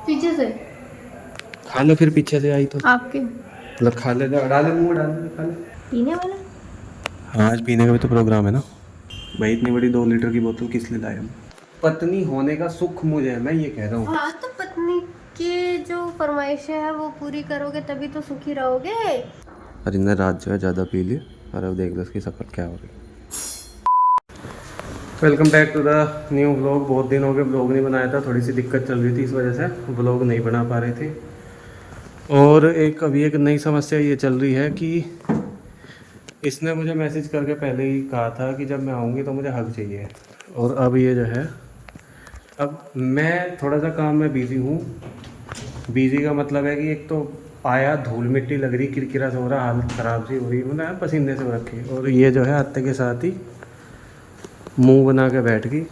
पीछे से खा लो फिर पीछे से आई तो आपके मतलब खा ले डाले मुंह डाल दे खा ले। पीने वाला। हाँ आज पीने का भी तो प्रोग्राम है ना भाई। इतनी बड़ी 2 लीटर की बोतल किस लिए लाए हम? पत्नी होने का सुख मुझे है, मैं ये कह रहा हूँ। हाँ तो पत्नी की जो फरमाइशें है वो पूरी करोगे तभी तो सुखी रहोगे। और इन्हें रात जो है ज़्यादा पी ली और अब देख लो इसकी शक्ल क्या हो रही। Welcome back to the new vlog. बहुत दिन हो गए व्लॉग नहीं बनाया था, थोड़ी सी दिक्कत चल रही थी, इस वजह से व्लॉग नहीं बना पा रहे थे। और अभी एक नई समस्या ये चल रही है कि इसने मुझे मैसेज करके पहले ही कहा था कि जब मैं आऊँगी तो मुझे हक चाहिए। और अब ये जो है, अब मैं थोड़ा सा काम में बिज़ी हूँ। बिज़ी का मतलब है कि एक तो आया धूल मिट्टी लग रही, किरकिरा सा हो रहा, हालत ख़राब सी हो रही, मतलब पसीने से हो रखी। और ये जो है आते के साथ ही मुंह बना के बैठ गई।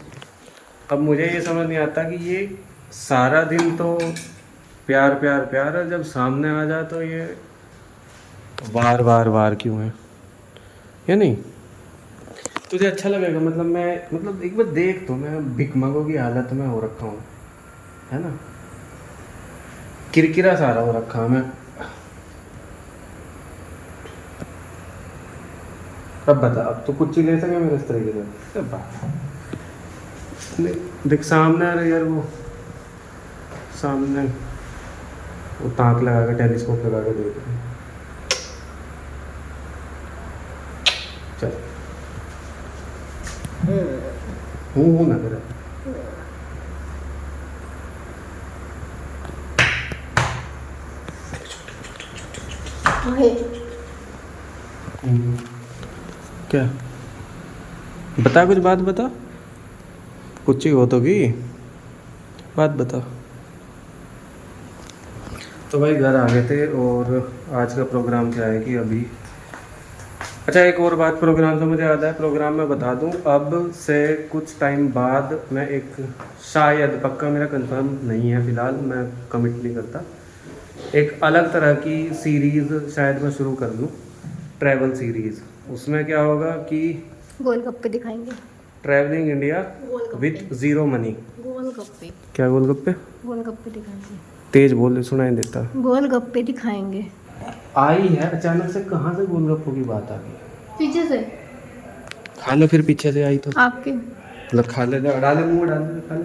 अब मुझे ये समझ नहीं आता कि ये सारा दिन तो प्यार प्यार प्यार है, जब सामने आ जाए तो ये वार वार वार क्यों है या नहीं? तुझे अच्छा लगेगा मतलब मतलब एक बार देख तो, मैं भिखमंगों की हालत में हो रखा हूँ, है ना, किरकिरा सारा हो रखा हूँ मैं। अब बता, अब तो कुछ ही ले सके मेरे इस तरीके से? अब देख सामने आ रहा यार, वो सामने वो ताक लगा के टेलीस्कोप लगा के देख रहे। चल हूँ ना तेरा। क्या बता, कुछ बात बता, कुछ ही हो तो की बात बता। तो भाई घर आ गए थे और आज का प्रोग्राम क्या है कि अभी, अच्छा एक और बात प्रोग्राम से मुझे याद है, प्रोग्राम मैं बता दूं, अब से कुछ टाइम बाद मैं एक, शायद पक्का मेरा कंफर्म नहीं है फिलहाल, मैं कमिट नहीं करता, एक अलग तरह की सीरीज़ शायद मैं शुरू कर लूँ, ट्रैवल सीरीज़। उसमें क्या होगा कि गोलगप्पे दिखाएंगे। Travelling India with zero money. Golgappe. क्या गोलगप्पे? गोलगप्पे दिखाएंगे। तेज बोल, सुनाई नहीं देता। गोलगप्पे दिखाएंगे। आई है अचानक से, कहाँ से गोलगप्पों की बात आ गई? पीछे से खा लो फिर पीछे से आई तो आपके मतलब खा ले डाले मुंह डाल दे खा ले।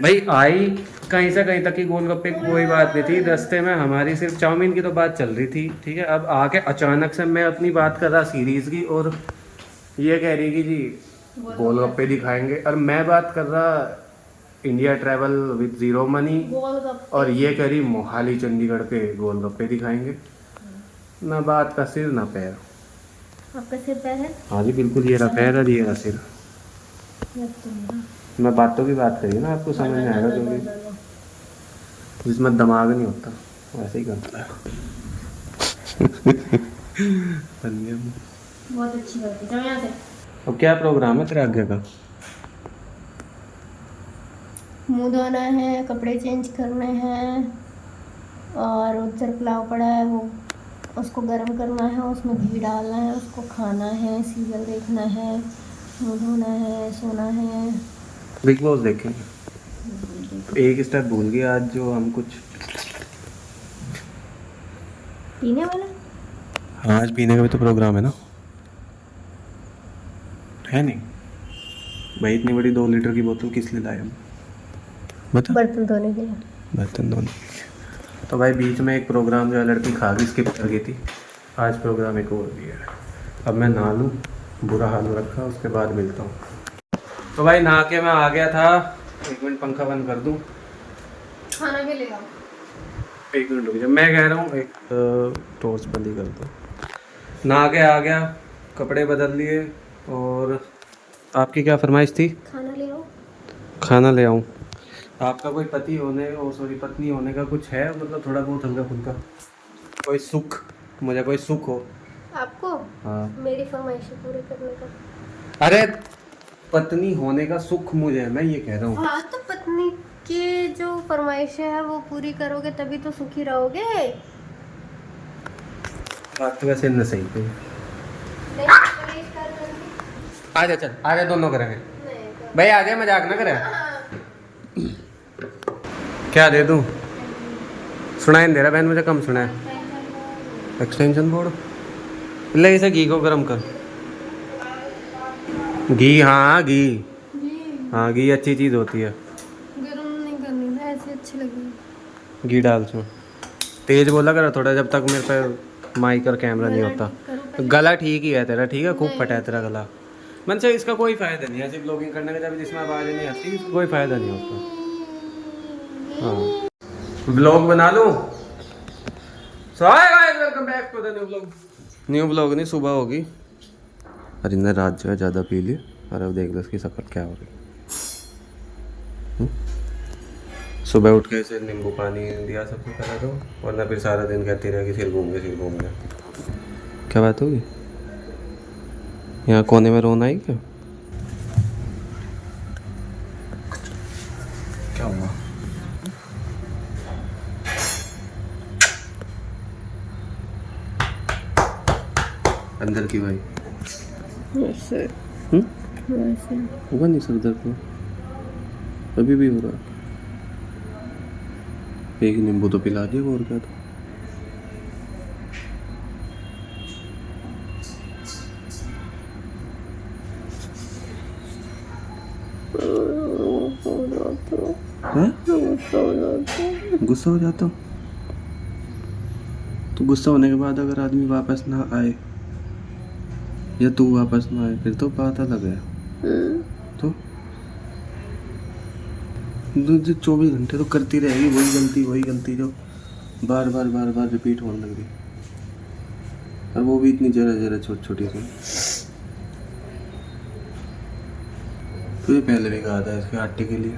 भाई आई कहीं से कहीं तक की गोलगप्पे की कोई बात नहीं थी, रास्ते में हमारी सिर्फ चाउमीन की तो बात चल रही थी, ठीक है। अब आके अचानक से मैं अपनी बात कर रहा सीरीज़ की और ये कह रही कि जी गोलगप्पे दिखाएंगे, और मैं बात कर रहा India travel with zero money, और ये कह रही मोहाली चंडीगढ़ के गोलगप्पे दिखाएंगे। ना बात का सिर ना पैर। आपका सिर पैर है। हाँ जी बिल्कुल, ये रहा पैर और ये रहा सिर। मैं बातों की बात करी ना, आपको समझ में आएगा, क्योंकि जिसमें दिमाग नहीं होता वैसे ही करता है। बन गया। बहुत अच्छी बात है। यहाँ से अब क्या प्रोग्राम है तेरे आगे का? मुंह धोना है, कपड़े चेंज करने हैं, और उधर पुलाव पड़ा है वो उसको गर्म करना है, उसमें घी डालना है, उसको खाना है, सीरियल देखना है, मुंह धोना है, सोना है। बिग बॉस देखेंगे। एक स्टेप भूल गया आज, जो हम कुछ पीने वाला। हाँ आज पीने का भी तो प्रोग्राम है ना, है नहीं भाई? इतनी बड़ी 2 लीटर की बोतल किस लिए लाए हम बता? बर्तन धोने के लिए। बर्तन धोने। तो भाई बीच में एक प्रोग्राम जो है लड़की खा गई, स्किप कर गई थी, आज प्रोग्राम एक और भी है। अब मैं नहा लूँ, बुरा हाल हो रखा, उसके बाद मिलता हूँ। तो भाई नहा के मैं आ गया था, 1 मिनट पंखा बंद कर दूँ। खाना के लिए 1 मिनट रुक जा, मैं कह रहा हूँ एक टॉर्च बंद ही कर दो। नहा के आ गया, कपड़े बदल लिए, और आपकी क्या फरमाइश थी? खाना ले आओ। खाना ले आऊँ? आपका कोई पति होने और सॉरी पत्नी होने का कुछ है मतलब, थोड़ा बहुत हल्का फुल्का कोई सुख, मुझे कोई सुख हो आपको हाँ। मेरी फरमाइशें पूरी करने का। अरे पत्नी होने का सुख मुझे है, मैं ये कह रहा हूँ। हाँ तो पत्नी की जो फरमाइशें है वो पूरी करोगे तभी तो सुखी रहोगे। बात तो वैसे न सही पे। नहीं, फरमाइश कर दूंगी। आ जा, चल आ जा, दोनों करेंगे नहीं, भाई, आ जा, मजाक ना करें। क्या दे दूँ? सुनाई नहीं दे रहा बहन, मुझे कम सुना है। एक्सटेंशन बोर्ड ले, इसे घी को गर्म कर। घी, हाँ घी, हाँ घी अच्छी चीज़ होती है। गरम नहीं करनी है, ऐसे अच्छी लगेगी। घी डाल उसमें, तेज बोला कर थोड़ा, जब तक मेरे पे माइक और कैमरा नहीं होता। गला ठीक ही है तेरा, ठीक है, खूब फटा है तेरा गला। मन से इसका कोई फ़ायदा नहीं है ऐसे ब्लॉगिंग करने का, जब जिसमें आवाज़ नहीं आती, इसका कोई फ़ायदा नहीं होता। हाँ, ब्लॉग बना लूँ। So hi guys, welcome back to the new blog. New blog नहीं, सुबह होगी। अरे ने रात जो है ज़्यादा पी ली, और अब देख लो इसकी शक्ल क्या हो रही। सुबह उठ के इसे नींबू पानी दिया सबसे पहले तो, वरना फिर सारा दिन कहती रहेगी सिर घूम गया। क्या बात होगी? यहाँ कोने में रोना आई क्या? क्या हुआ? अंदर की भाई वैसे होगा नहीं सर दर्द तो अभी भी हो रहा। एक नींबू तो पिला दिया, और क्या था। गुस्सा हो जाता हूँ? तो गुस्सा होने के बाद अगर आदमी वापस ना आए या तू वापस ना आए, फिर तो बात अलग है। तो 24 घंटे तो करती रहेगी वही गलती जो बार बार रिपीट होने लग रही, और वो भी इतनी जरा छोटी सी। तो ये पहले भी कहा था इसके आटे के लिए,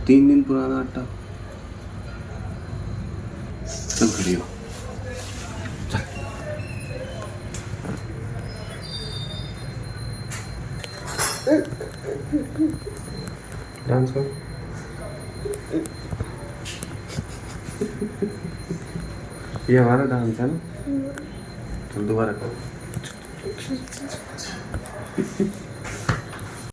3 दिन पुराना आटा। चल खड़ी हो, डांस कर। ये हमारा डांस है ना। चल दोबारा कर।